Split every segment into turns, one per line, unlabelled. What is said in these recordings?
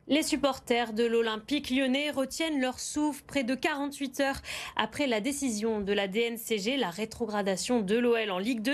Les supporters de l'Olympique lyonnais retiennent leur souffle près de 48 heures après la décision de la DNCG, la rétrogradation de l'OL en Ligue 2.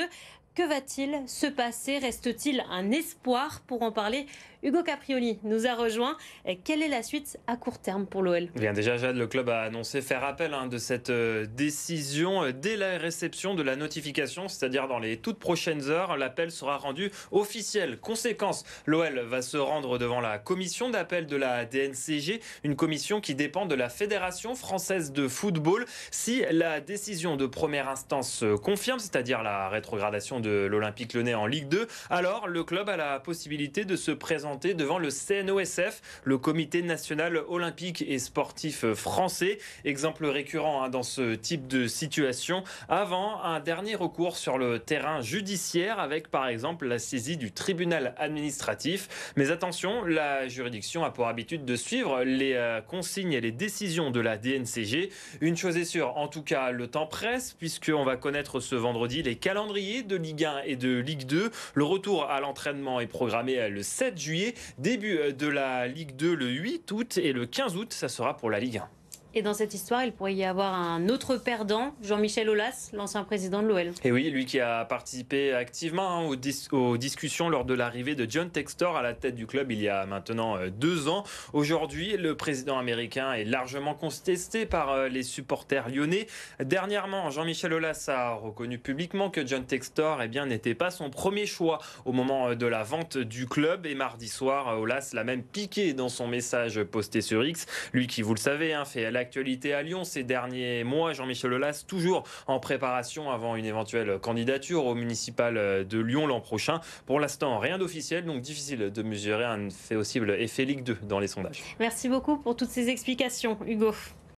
Que va-t-il se passer? Reste-t-il un espoir? Pour en parler, Hugo Caprioli nous a rejoint. Quelle est la suite à court terme pour l'OL?
Bien déjà, Jade, le club a annoncé faire appel de cette décision dès la réception de la notification, c'est-à-dire dans les toutes prochaines heures. L'appel sera rendu officiel. Conséquence, l'OL va se rendre devant la commission d'appel de la DNCG, une commission qui dépend de la Fédération française de football. Si la décision de première instance se confirme, c'est-à-dire la rétrogradation de l'Olympique lyonnais en Ligue 2, alors le club a la possibilité de se présenter devant le CNOSF, le Comité national olympique et sportif français. Exemple récurrent dans ce type de situation, avant un dernier recours sur le terrain judiciaire avec par exemple la saisie du tribunal administratif. Mais attention, la juridiction a pour habitude de suivre les consignes et les décisions de la DNCG. Une chose est sûre, en tout cas le temps presse, puisqu'on va connaître ce vendredi les calendriers de Ligue 1 et de Ligue 2. Le retour à l'entraînement est programmé le 7 juillet, début de la Ligue 2 le 8 août et le 15 août, ça sera pour la Ligue 1.
Et dans cette histoire, il pourrait y avoir un autre perdant, Jean-Michel Aulas, l'ancien président de l'OL.
Et oui, lui qui a participé activement aux discussions lors de l'arrivée de John Textor à la tête du club il y a maintenant 2 ans. Aujourd'hui, le président américain est largement contesté par les supporters lyonnais. Dernièrement, Jean-Michel Aulas a reconnu publiquement que John Textor n'était pas son premier choix au moment de la vente du club. Et mardi soir, Aulas l'a même piqué dans son message posté sur X. Lui qui, vous le savez, fait l'actualité à Lyon ces derniers mois. Jean-Michel Aulas, toujours en préparation avant une éventuelle candidature au municipal de Lyon l'an prochain. Pour l'instant, rien d'officiel, donc difficile de mesurer un possible effet Ligue 2 dans les sondages.
Merci beaucoup pour toutes ces explications, Hugo.